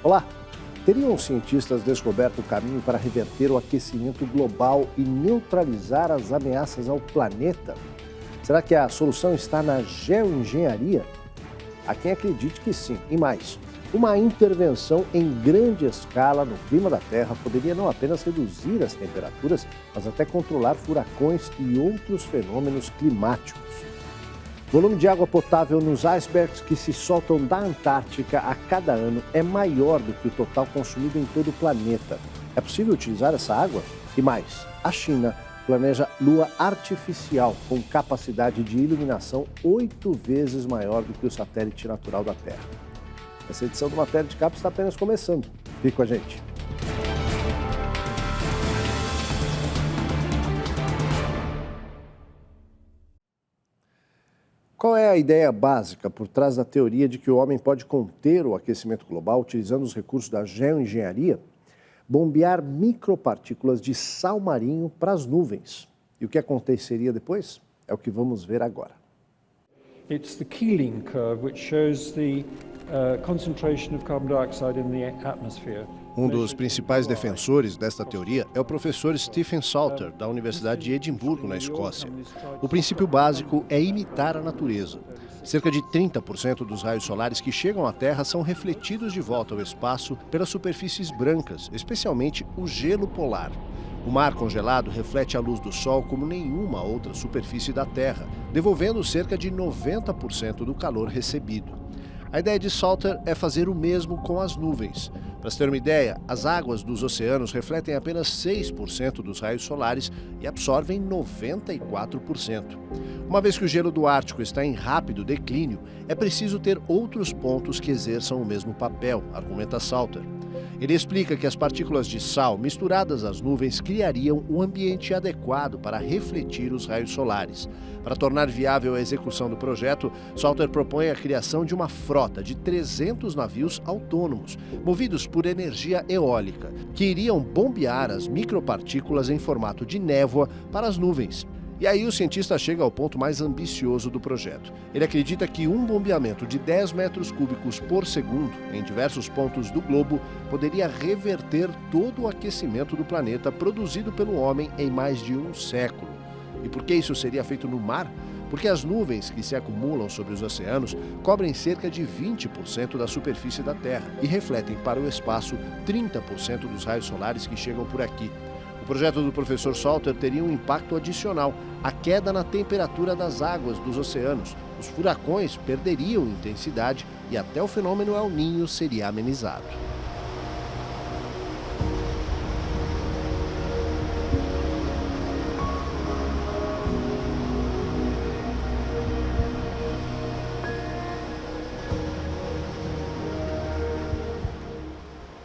Olá! Teriam os cientistas descoberto o caminho para reverter o aquecimento global e neutralizar as ameaças ao planeta? Será que a solução está na geoengenharia? Há quem acredite que sim. E mais, uma intervenção em grande escala no clima da Terra poderia não apenas reduzir as temperaturas, mas até controlar furacões e outros fenômenos climáticos. O volume de água potável nos icebergs que se soltam da Antártica a cada ano é maior do que o total consumido em todo o planeta. É possível utilizar essa água? E mais, a China planeja lua artificial com capacidade de iluminação 8 vezes maior do que o satélite natural da Terra. Essa edição do Matéria de Capa está apenas começando. Fique com a gente. Qual é a ideia básica por trás da teoria de que o homem pode conter o aquecimento global utilizando os recursos da geoengenharia? Bombear micropartículas de sal marinho para as nuvens. E o que aconteceria depois? É o que vamos ver agora. It's the Keeling curve, which shows the concentration of carbon dioxide in the atmosphere. Um dos principais defensores desta teoria é o professor Stephen Salter, da Universidade de Edimburgo, na Escócia. O princípio básico é imitar a natureza. Cerca de 30% dos raios solares que chegam à Terra são refletidos de volta ao espaço pelas superfícies brancas, especialmente o gelo polar. O mar congelado reflete a luz do Sol como nenhuma outra superfície da Terra, devolvendo cerca de 90% do calor recebido. A ideia de Salter é fazer o mesmo com as nuvens. Para se ter uma ideia, as águas dos oceanos refletem apenas 6% dos raios solares e absorvem 94%. Uma vez que o gelo do Ártico está em rápido declínio, é preciso ter outros pontos que exerçam o mesmo papel, argumenta Salter. Ele explica que as partículas de sal misturadas às nuvens criariam um ambiente adequado para refletir os raios solares. Para tornar viável a execução do projeto, Salter propõe a criação de uma frota de 300 navios autônomos, movidos por energia eólica, que iriam bombear as micropartículas em formato de névoa para as nuvens. E aí o cientista chega ao ponto mais ambicioso do projeto. Ele acredita que um bombeamento de 10 metros cúbicos por segundo em diversos pontos do globo poderia reverter todo o aquecimento do planeta produzido pelo homem em mais de um século. E por que isso seria feito no mar? Porque as nuvens que se acumulam sobre os oceanos cobrem cerca de 20% da superfície da Terra e refletem para o espaço 30% dos raios solares que chegam por aqui. O projeto do professor Salter teria um impacto adicional, a queda na temperatura das águas dos oceanos. Os furacões perderiam intensidade e até o fenômeno El Niño seria amenizado.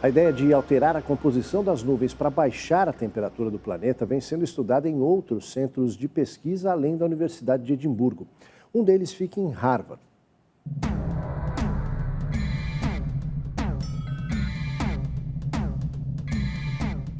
A ideia de alterar a composição das nuvens para baixar a temperatura do planeta vem sendo estudada em outros centros de pesquisa além da Universidade de Edimburgo. Um deles fica em Harvard.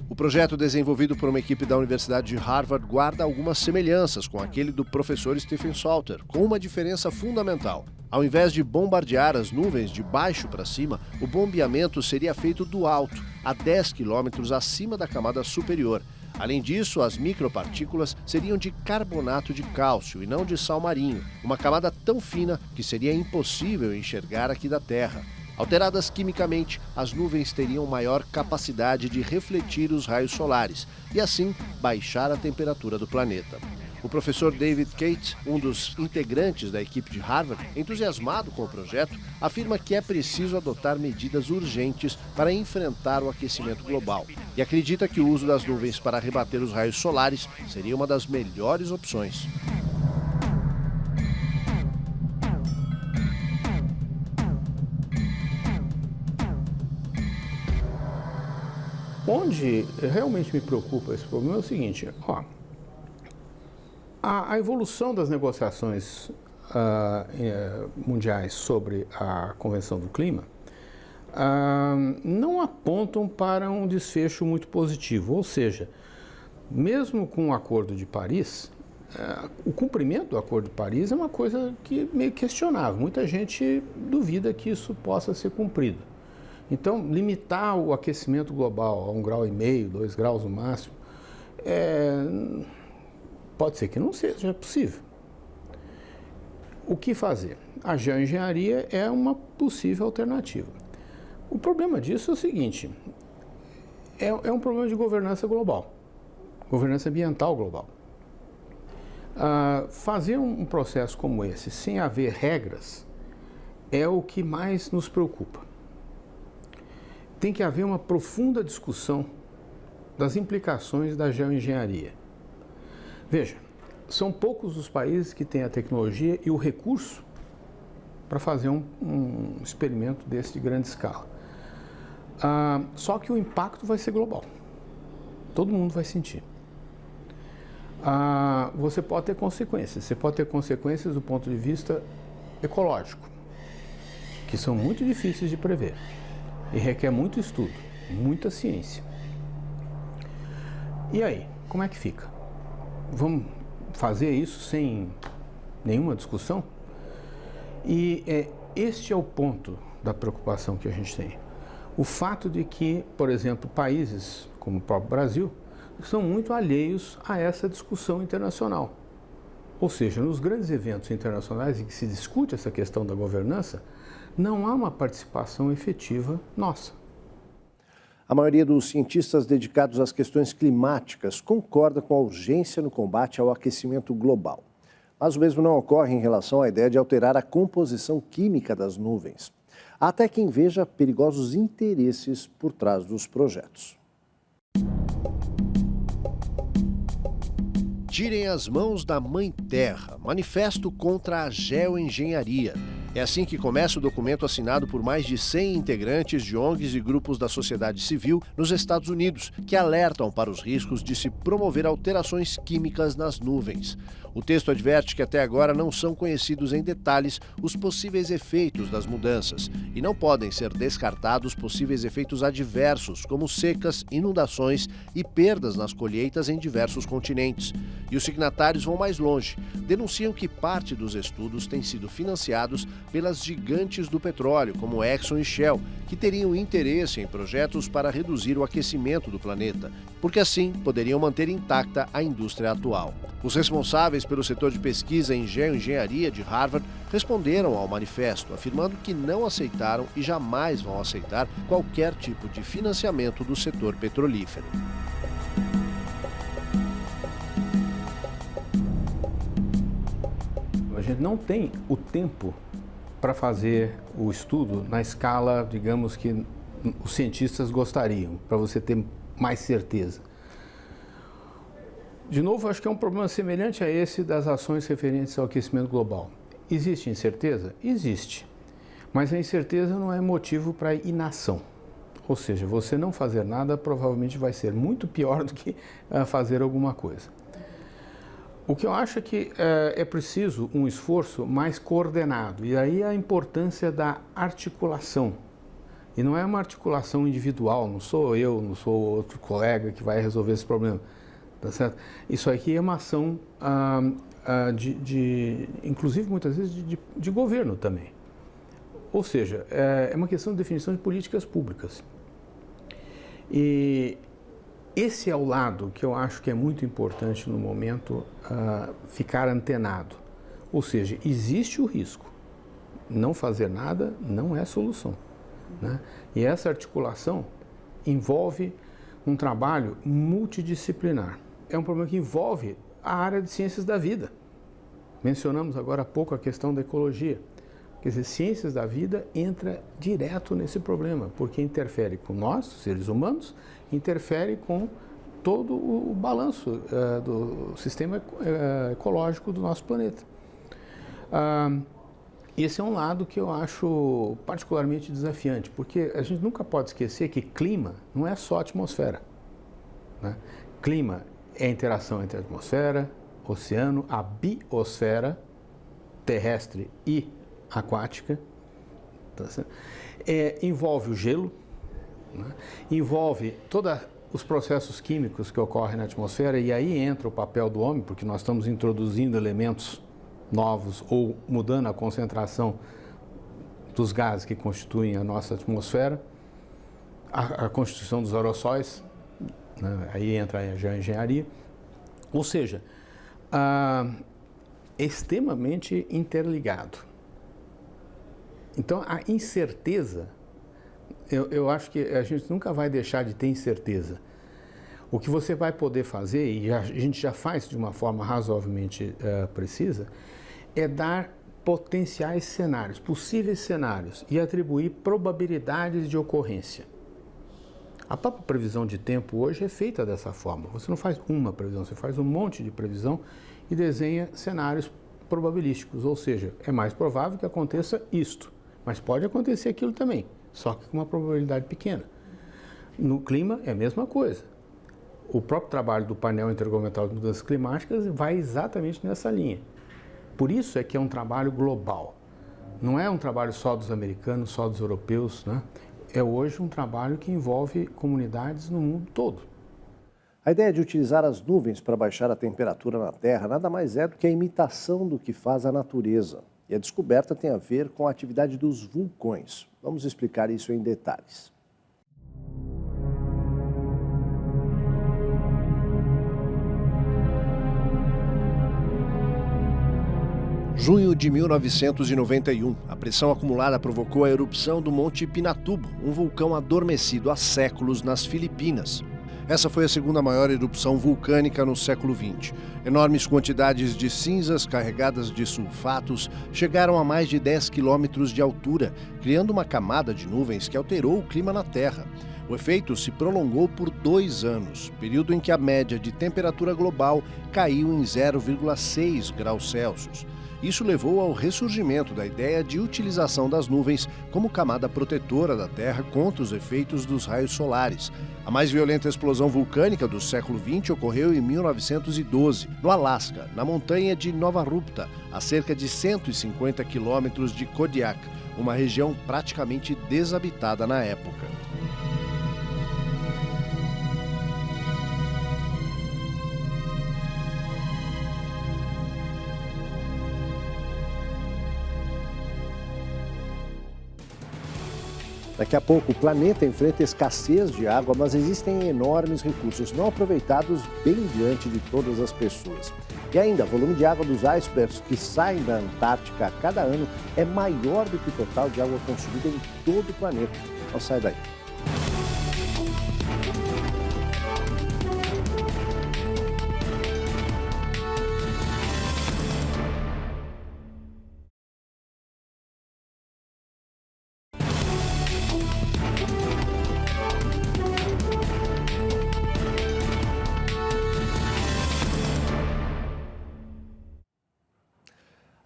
O projeto desenvolvido por uma equipe da Universidade de Harvard guarda algumas semelhanças com aquele do professor Stephen Salter, com uma diferença fundamental. Ao invés de bombardear as nuvens de baixo para cima, o bombeamento seria feito do alto, a 10 quilômetros acima da camada superior. Além disso, as micropartículas seriam de carbonato de cálcio e não de sal marinho, uma camada tão fina que seria impossível enxergar aqui da Terra. Alteradas quimicamente, as nuvens teriam maior capacidade de refletir os raios solares e, assim, baixar a temperatura do planeta. O professor David Kate, um dos integrantes da equipe de Harvard, entusiasmado com o projeto, afirma que é preciso adotar medidas urgentes para enfrentar o aquecimento global e acredita que o uso das nuvens para rebater os raios solares seria uma das melhores opções. Onde realmente me preocupa esse problema é o seguinte, a evolução das negociações mundiais sobre a Convenção do Clima não apontam para um desfecho muito positivo, ou seja, mesmo com o Acordo de Paris, o cumprimento do Acordo de Paris é uma coisa que meio questionável, muita gente duvida que isso possa ser cumprido. Então, limitar o aquecimento global a 1,5 grau, 2 graus no máximo, pode ser que não seja possível. O que fazer? A geoengenharia é uma possível alternativa. O problema disso é o seguinte, é um problema de governança global, governança ambiental global. Fazer um processo como esse, sem haver regras, é o que mais nos preocupa. Tem que haver uma profunda discussão das implicações da geoengenharia. Veja, são poucos os países que têm a tecnologia e o recurso para fazer um experimento desse de grande escala. Só que o impacto vai ser global. Todo mundo vai sentir. Você pode ter consequências. Você pode ter consequências do ponto de vista ecológico, que são muito difíceis de prever e requer muito estudo, muita ciência. E aí, como é que fica? Vamos fazer isso sem nenhuma discussão? E este é o ponto da preocupação que a gente tem. O fato de que, por exemplo, países como o próprio Brasil são muito alheios a essa discussão internacional. Ou seja, nos grandes eventos internacionais em que se discute essa questão da governança, não há uma participação efetiva nossa. A maioria dos cientistas dedicados às questões climáticas concorda com a urgência no combate ao aquecimento global. Mas o mesmo não ocorre em relação à ideia de alterar a composição química das nuvens. Há até quem veja perigosos interesses por trás dos projetos. Tirem as mãos da Mãe Terra, manifesto contra a geoengenharia. É assim que começa o documento assinado por mais de 100 integrantes de ONGs e grupos da sociedade civil nos Estados Unidos, que alertam para os riscos de se promover alterações químicas nas nuvens. O texto adverte que até agora não são conhecidos em detalhes os possíveis efeitos das mudanças e não podem ser descartados possíveis efeitos adversos, como secas, inundações e perdas nas colheitas em diversos continentes. E os signatários vão mais longe. Denunciam que parte dos estudos tem sido financiados pelas gigantes do petróleo, como Exxon e Shell, que teriam interesse em projetos para reduzir o aquecimento do planeta, porque assim poderiam manter intacta a indústria atual. Os responsáveis pelo setor de pesquisa em geoengenharia de Harvard responderam ao manifesto, afirmando que não aceitaram e jamais vão aceitar qualquer tipo de financiamento do setor petrolífero. A gente não tem o tempo para fazer o estudo na escala, digamos, que os cientistas gostariam, para você ter mais certeza. De novo, acho que é um problema semelhante a esse das ações referentes ao aquecimento global. Existe incerteza? Existe. Mas a incerteza não é motivo para inação. Ou seja, você não fazer nada provavelmente vai ser muito pior do que fazer alguma coisa. O que eu acho é que é preciso um esforço mais coordenado. E aí a importância da articulação. E não é uma articulação individual, não sou eu, não sou outro colega que vai resolver esse problema. Tá certo? Isso aqui é uma ação, inclusive muitas vezes, de governo também. Ou seja, é uma questão de definição de políticas públicas. E esse é o lado que eu acho que é muito importante no momento ficar antenado. Ou seja, existe o risco. Não fazer nada não é solução, né? E essa articulação envolve um trabalho multidisciplinar. É um problema que envolve a área de ciências da vida. Mencionamos agora há pouco a questão da ecologia. Quer dizer, ciências da vida entra direto nesse problema, porque interfere com nós, seres humanos, interfere com todo o balanço do sistema ecológico do nosso planeta. Esse é um lado que eu acho particularmente desafiante, porque a gente nunca pode esquecer que clima não é só atmosfera, né? Clima é a interação entre a atmosfera, oceano, a biosfera terrestre e aquática, tá certo? Envolve o gelo, né? Envolve todos os processos químicos que ocorrem na atmosfera, e aí entra o papel do homem, porque nós estamos introduzindo elementos novos ou mudando a concentração dos gases que constituem a nossa atmosfera. a constituição dos aerossóis, né? Aí entra a geoengenharia, ou seja, extremamente interligado. Então, a incerteza, eu acho que a gente nunca vai deixar de ter incerteza. O que você vai poder fazer, e a gente já faz de uma forma razoavelmente precisa, é dar potenciais cenários, possíveis cenários, e atribuir probabilidades de ocorrência. A própria previsão de tempo hoje é feita dessa forma. Você não faz uma previsão, você faz um monte de previsão e desenha cenários probabilísticos, ou seja, é mais provável que aconteça isto, mas pode acontecer aquilo também, só que com uma probabilidade pequena. No clima é a mesma coisa. O próprio trabalho do painel intergovernamental de mudanças climáticas vai exatamente nessa linha. Por isso é que é um trabalho global. Não é um trabalho só dos americanos, só dos europeus, né? É hoje um trabalho que envolve comunidades no mundo todo. A ideia de utilizar as nuvens para baixar a temperatura na Terra nada mais é do que a imitação do que faz a natureza. E a descoberta tem a ver com a atividade dos vulcões. Vamos explicar isso em detalhes. Junho de 1991, a pressão acumulada provocou a erupção do Monte Pinatubo, um vulcão adormecido há séculos nas Filipinas. Essa foi a segunda maior erupção vulcânica no século XX. Enormes quantidades de cinzas carregadas de sulfatos chegaram a mais de 10 quilômetros de altura, criando uma camada de nuvens que alterou o clima na Terra. O efeito se prolongou por 2 anos, período em que a média de temperatura global caiu em 0,6 graus Celsius. Isso levou ao ressurgimento da ideia de utilização das nuvens como camada protetora da Terra contra os efeitos dos raios solares. A mais violenta explosão vulcânica do século XX ocorreu em 1912, no Alasca, na montanha de Nova Rupta, a cerca de 150 quilômetros de Kodiak, uma região praticamente desabitada na época. Daqui a pouco, o planeta enfrenta escassez de água, mas existem enormes recursos não aproveitados bem diante de todas as pessoas. E ainda, o volume de água dos icebergs que saem da Antártica a cada ano é maior do que o total de água consumida em todo o planeta. Não sai daí.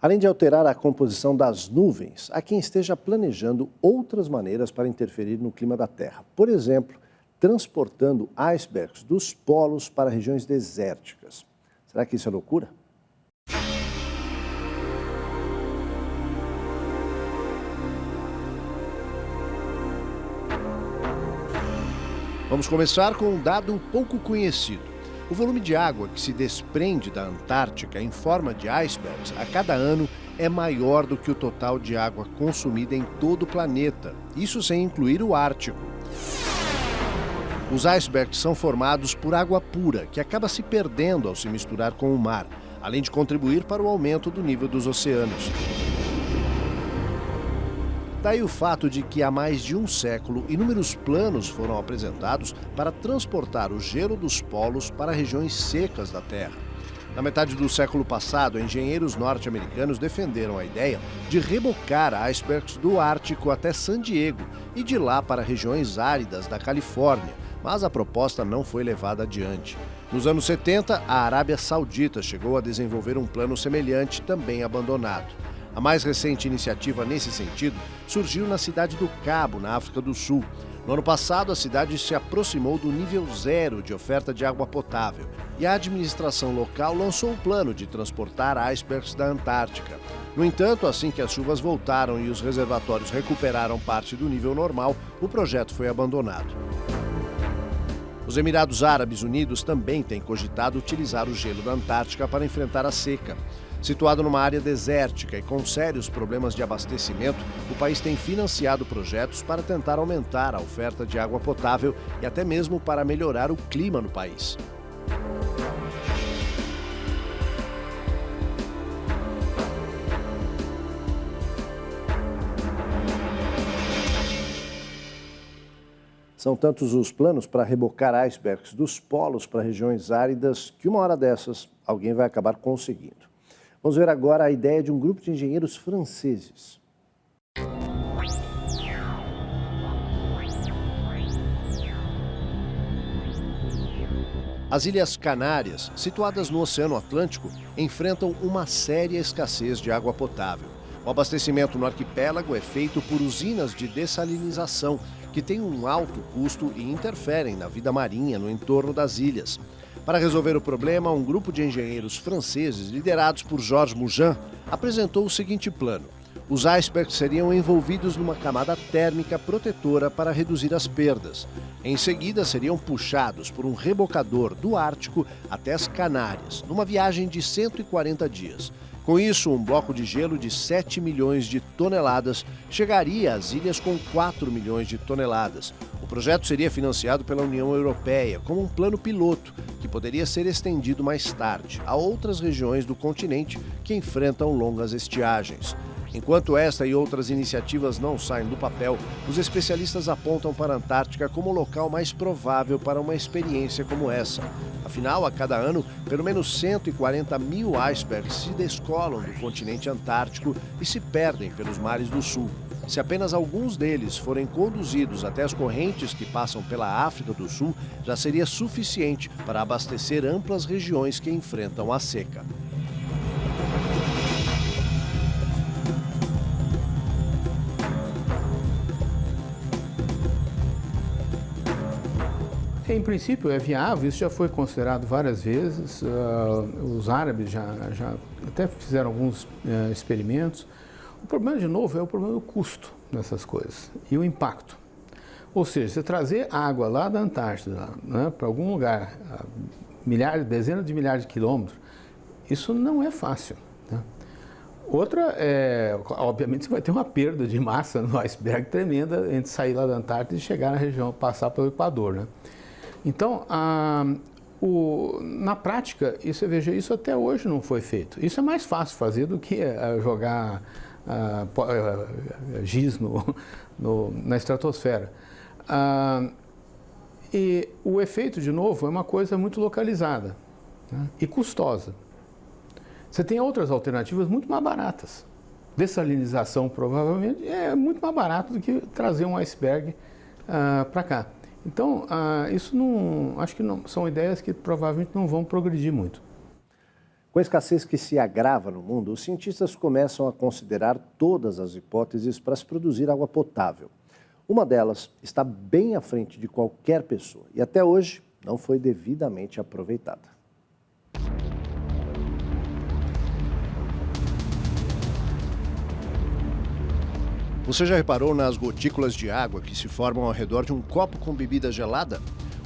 Além de alterar a composição das nuvens, há quem esteja planejando outras maneiras para interferir no clima da Terra. Por exemplo, transportando icebergs dos polos para regiões desérticas. Será que isso é loucura? Vamos começar com um dado pouco conhecido. O volume de água que se desprende da Antártica em forma de icebergs a cada ano é maior do que o total de água consumida em todo o planeta, isso sem incluir o Ártico. Os icebergs são formados por água pura, que acaba se perdendo ao se misturar com o mar, além de contribuir para o aumento do nível dos oceanos. Daí o fato de que há mais de um século, inúmeros planos foram apresentados para transportar o gelo dos polos para regiões secas da Terra. Na metade do século passado, engenheiros norte-americanos defenderam a ideia de rebocar icebergs do Ártico até San Diego e de lá para regiões áridas da Califórnia, mas a proposta não foi levada adiante. Nos anos 70, a Arábia Saudita chegou a desenvolver um plano semelhante, também abandonado. A mais recente iniciativa nesse sentido surgiu na cidade do Cabo, na África do Sul. No ano passado, a cidade se aproximou do nível 0 de oferta de água potável e a administração local lançou o plano de transportar icebergs da Antártica. No entanto, assim que as chuvas voltaram e os reservatórios recuperaram parte do nível normal, o projeto foi abandonado. Os Emirados Árabes Unidos também têm cogitado utilizar o gelo da Antártica para enfrentar a seca. Situado numa área desértica e com sérios problemas de abastecimento, o país tem financiado projetos para tentar aumentar a oferta de água potável e até mesmo para melhorar o clima no país. São tantos os planos para rebocar icebergs dos polos para regiões áridas que uma hora dessas alguém vai acabar conseguindo. Vamos ver agora a ideia de um grupo de engenheiros franceses. As Ilhas Canárias, situadas no Oceano Atlântico, enfrentam uma séria escassez de água potável. O abastecimento no arquipélago é feito por usinas de dessalinização, que têm um alto custo e interferem na vida marinha no entorno das ilhas. Para resolver o problema, um grupo de engenheiros franceses, liderados por Georges Mougin, apresentou o seguinte plano. Os icebergs seriam envolvidos numa camada térmica protetora para reduzir as perdas. Em seguida, seriam puxados por um rebocador do Ártico até as Canárias, numa viagem de 140 dias. Com isso, um bloco de gelo de 7 milhões de toneladas chegaria às ilhas com 4 milhões de toneladas. O projeto seria financiado pela União Europeia como um plano piloto, que poderia ser estendido mais tarde a outras regiões do continente que enfrentam longas estiagens. Enquanto esta e outras iniciativas não saem do papel, os especialistas apontam para a Antártica como o local mais provável para uma experiência como essa. Afinal, a cada ano, pelo menos 140 mil icebergs se descolam do continente antártico e se perdem pelos mares do sul. Se apenas alguns deles forem conduzidos até as correntes que passam pela África do Sul, já seria suficiente para abastecer amplas regiões que enfrentam a seca. Em princípio é viável, isso já foi considerado várias vezes, os árabes já até fizeram alguns experimentos. O problema, de novo, é o problema do custo dessas coisas e o impacto. Ou seja, você trazer água lá da Antártida, né, para algum lugar, dezenas de milhares de quilômetros, isso não é fácil. Né? Outra obviamente, você vai ter uma perda de massa no iceberg tremenda entre sair lá da Antártida e chegar na região, passar pelo Equador, né? Então, na prática, isso até hoje não foi feito. Isso é mais fácil fazer do que jogar giz na estratosfera. E o efeito, de novo, é uma coisa muito localizada, né, e custosa. Você tem outras alternativas muito mais baratas. Dessalinização, provavelmente, é muito mais barato do que trazer um iceberg para cá. Então, acho que não, são ideias que provavelmente não vão progredir muito. Com a escassez que se agrava no mundo, os cientistas começam a considerar todas as hipóteses para se produzir água potável. Uma delas está bem à frente de qualquer pessoa e até hoje não foi devidamente aproveitada. Você já reparou nas gotículas de água que se formam ao redor de um copo com bebida gelada?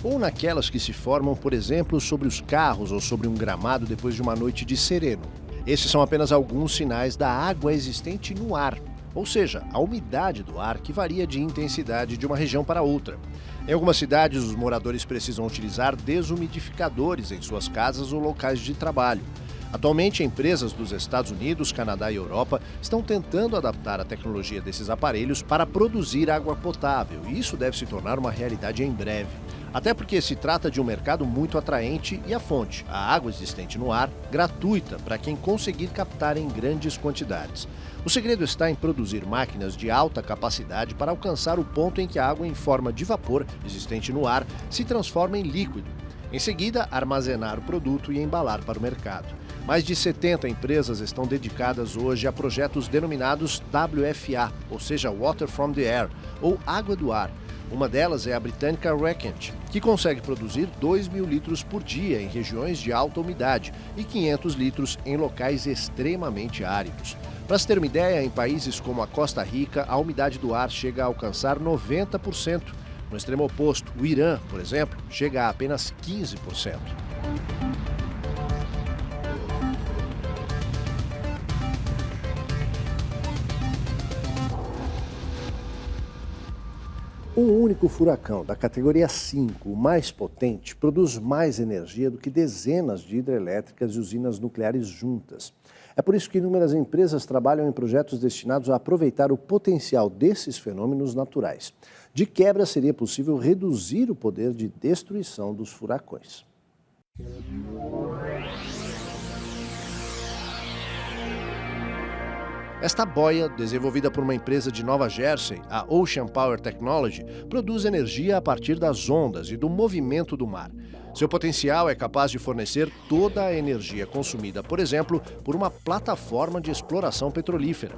Ou naquelas que se formam, por exemplo, sobre os carros ou sobre um gramado depois de uma noite de sereno? Esses são apenas alguns sinais da água existente no ar, ou seja, a umidade do ar que varia de intensidade de uma região para outra. Em algumas cidades, os moradores precisam utilizar desumidificadores em suas casas ou locais de trabalho. Atualmente, empresas dos Estados Unidos, Canadá e Europa estão tentando adaptar a tecnologia desses aparelhos para produzir água potável, e isso deve se tornar uma realidade em breve. Até porque se trata de um mercado muito atraente e a fonte, a água existente no ar, gratuita para quem conseguir captar em grandes quantidades. O segredo está em produzir máquinas de alta capacidade para alcançar o ponto em que a água em forma de vapor existente no ar se transforma em líquido. Em seguida, armazenar o produto e embalar para o mercado. Mais de 70 empresas estão dedicadas hoje a projetos denominados WFA, ou seja, Water from the Air, ou Água do Ar. Uma delas é a britânica Reckitt, que consegue produzir 2.000 litros por dia em regiões de alta umidade e 500 litros em locais extremamente áridos. Para se ter uma ideia, em países como a Costa Rica, a umidade do ar chega a alcançar 90%. No extremo oposto, o Irã, por exemplo, chega a apenas 15%. Um único furacão da categoria 5, o mais potente, produz mais energia do que dezenas de hidrelétricas e usinas nucleares juntas. É por isso que inúmeras empresas trabalham em projetos destinados a aproveitar o potencial desses fenômenos naturais. De quebra, seria possível reduzir o poder de destruição dos furacões. Esta boia, desenvolvida por uma empresa de Nova Jersey, a Ocean Power Technology, produz energia a partir das ondas e do movimento do mar. Seu potencial é capaz de fornecer toda a energia consumida, por exemplo, por uma plataforma de exploração petrolífera.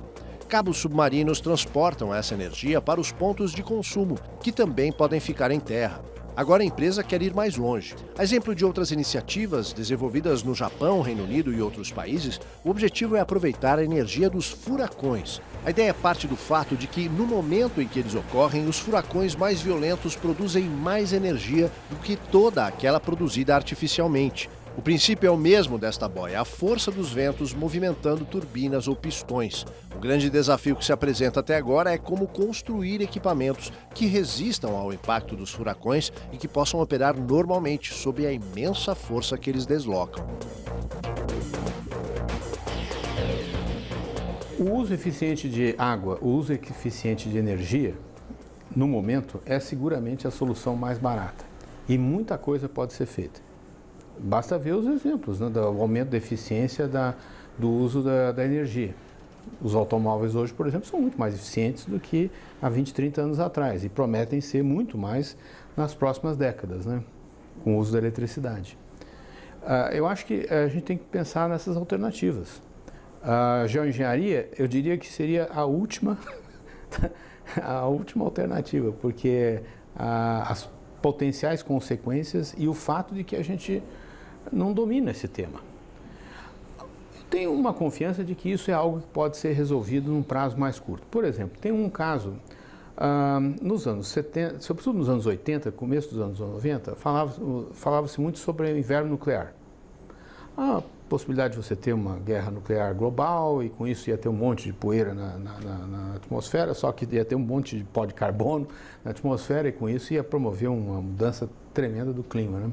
Cabos submarinos transportam essa energia para os pontos de consumo, que também podem ficar em terra. Agora a empresa quer ir mais longe. A exemplo de outras iniciativas desenvolvidas no Japão, Reino Unido e outros países, o objetivo é aproveitar a energia dos furacões. A ideia parte do fato de que, no momento em que eles ocorrem, os furacões mais violentos produzem mais energia do que toda aquela produzida artificialmente. O princípio é o mesmo desta boia, a força dos ventos movimentando turbinas ou pistões. O grande desafio que se apresenta até agora é como construir equipamentos que resistam ao impacto dos furacões e que possam operar normalmente sob a imensa força que eles deslocam. O uso eficiente de água, o uso eficiente de energia, no momento, é seguramente a solução mais barata. E muita coisa pode ser feita. Basta ver os exemplos, né, do aumento da eficiência do uso da energia. Os automóveis hoje, por exemplo, são muito mais eficientes do que há 20, 30 anos atrás e prometem ser muito mais nas próximas décadas, né, com o uso da eletricidade. Eu acho que a gente tem que pensar nessas alternativas. A geoengenharia, eu diria que seria a última alternativa, porque as potenciais consequências e o fato de que a gente não domina esse tema. Tenho uma confiança de que isso é algo que pode ser resolvido num prazo mais curto. Por exemplo, tem um caso, nos anos 70, sobretudo nos anos 80, começo dos anos 90, falava-se muito sobre o inverno nuclear. A possibilidade de você ter uma guerra nuclear global e com isso ia ter um monte de poeira na atmosfera, só que ia ter um monte de pó de carbono na atmosfera e com isso ia promover uma mudança tremenda do clima, né?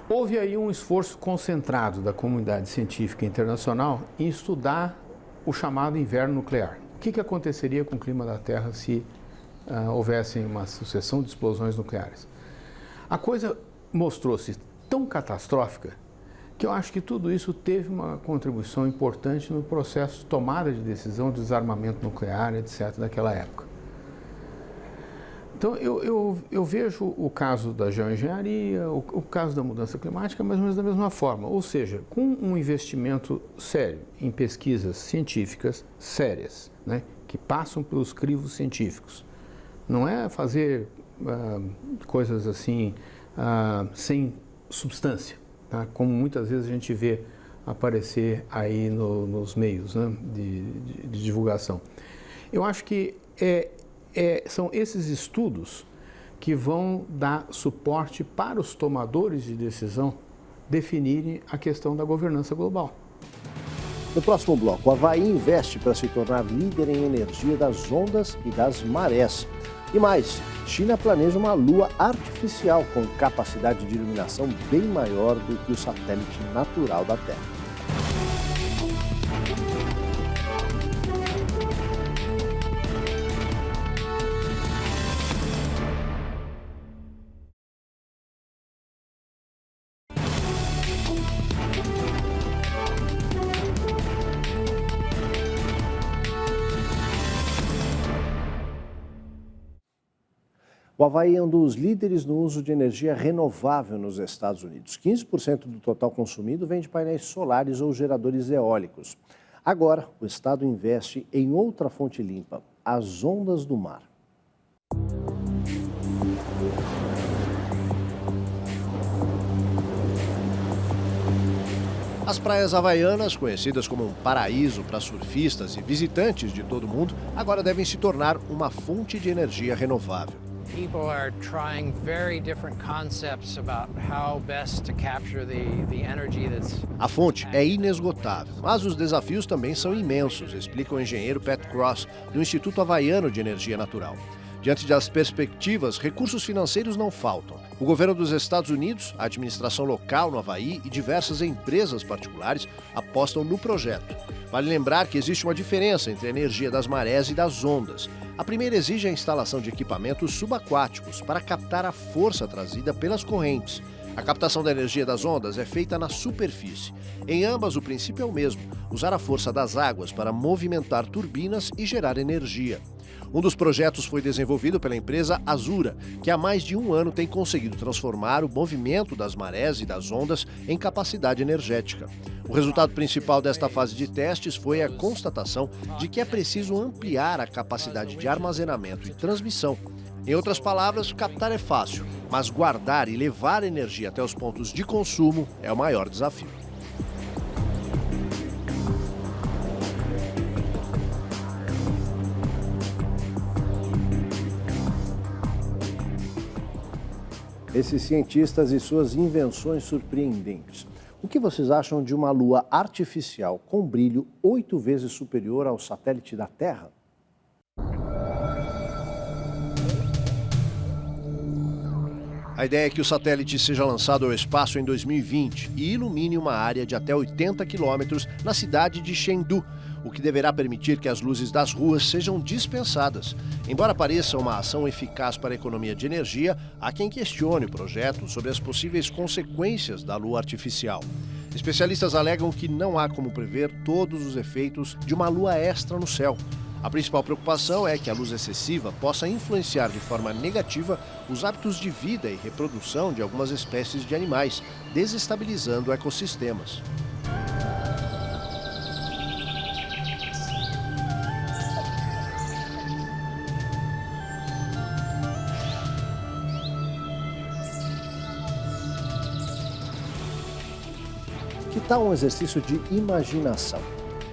Houve aí um esforço concentrado da comunidade científica internacional em estudar o chamado inverno nuclear. O que aconteceria com o clima da Terra se houvesse uma sucessão de explosões nucleares? A coisa mostrou-se tão catastrófica que eu acho que tudo isso teve uma contribuição importante no processo de tomada de decisão de desarmamento nuclear, etc., daquela época. Então, eu vejo o caso da geoengenharia, o caso da mudança climática, mais ou menos da mesma forma. Ou seja, com um investimento sério em pesquisas científicas sérias, né, que passam pelos crivos científicos. Não é fazer coisas assim sem substância, tá? Como muitas vezes a gente vê aparecer aí nos meios, né, de divulgação. Eu acho que são esses estudos que vão dar suporte para os tomadores de decisão definirem a questão da governança global. No próximo bloco, o Havaí investe para se tornar líder em energia das ondas e das marés. E mais, China planeja uma lua artificial com capacidade de iluminação bem maior do que o satélite natural da Terra. O Havaí é um dos líderes no uso de energia renovável nos Estados Unidos. 15% do total consumido vem de painéis solares ou geradores eólicos. Agora, o estado investe em outra fonte limpa, as ondas do mar. As praias havaianas, conhecidas como um paraíso para surfistas e visitantes de todo o mundo, agora devem se tornar uma fonte de energia renovável. People are trying very different concepts about how best to capture the energy that's... A fonte é inesgotável, mas os desafios também são imensos, explica o engenheiro Pat Cross, do Instituto Havaiano de Energia Natural. Diante das perspectivas, recursos financeiros não faltam. O governo dos Estados Unidos, a administração local no Havaí e diversas empresas particulares apostam no projeto. Vale lembrar que existe uma diferença entre a energia das marés e das ondas. A primeira exige a instalação de equipamentos subaquáticos para captar a força trazida pelas correntes. A captação da energia das ondas é feita na superfície. Em ambas, o princípio é o mesmo: usar a força das águas para movimentar turbinas e gerar energia. Um dos projetos foi desenvolvido pela empresa Azura, que há mais de um ano tem conseguido transformar o movimento das marés e das ondas em capacidade energética. O resultado principal desta fase de testes foi a constatação de que é preciso ampliar a capacidade de armazenamento e transmissão. Em outras palavras, captar é fácil, mas guardar e levar energia até os pontos de consumo é o maior desafio. Esses cientistas e suas invenções surpreendentes. O que vocês acham de uma lua artificial com brilho 8 vezes superior ao satélite da Terra? A ideia é que o satélite seja lançado ao espaço em 2020 e ilumine uma área de até 80 quilômetros na cidade de Chengdu, o que deverá permitir que as luzes das ruas sejam dispensadas. Embora pareça uma ação eficaz para a economia de energia, há quem questione o projeto sobre as possíveis consequências da lua artificial. Especialistas alegam que não há como prever todos os efeitos de uma lua extra no céu. A principal preocupação é que a luz excessiva possa influenciar de forma negativa os hábitos de vida e reprodução de algumas espécies de animais, desestabilizando ecossistemas. Que tal um exercício de imaginação?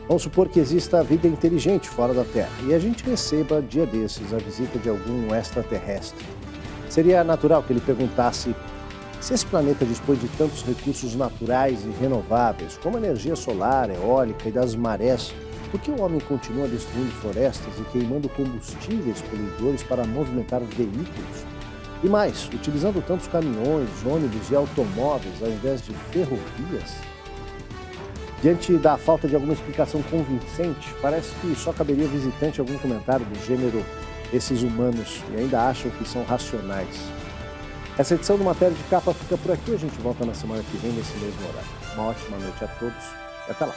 Vamos supor que exista vida inteligente fora da Terra e a gente receba, dia desses, a visita de algum extraterrestre. Seria natural que ele perguntasse: se esse planeta dispõe de tantos recursos naturais e renováveis, como a energia solar, eólica e das marés, por que o homem continua destruindo florestas e queimando combustíveis poluidores para movimentar veículos? E mais, utilizando tantos caminhões, ônibus e automóveis ao invés de ferrovias? Diante da falta de alguma explicação convincente, parece que só caberia visitante algum comentário do gênero: esses humanos e ainda acham que são racionais. Essa edição do Matéria de Capa fica por aqui. A gente volta na semana que vem, nesse mesmo horário. Uma ótima noite a todos e até lá.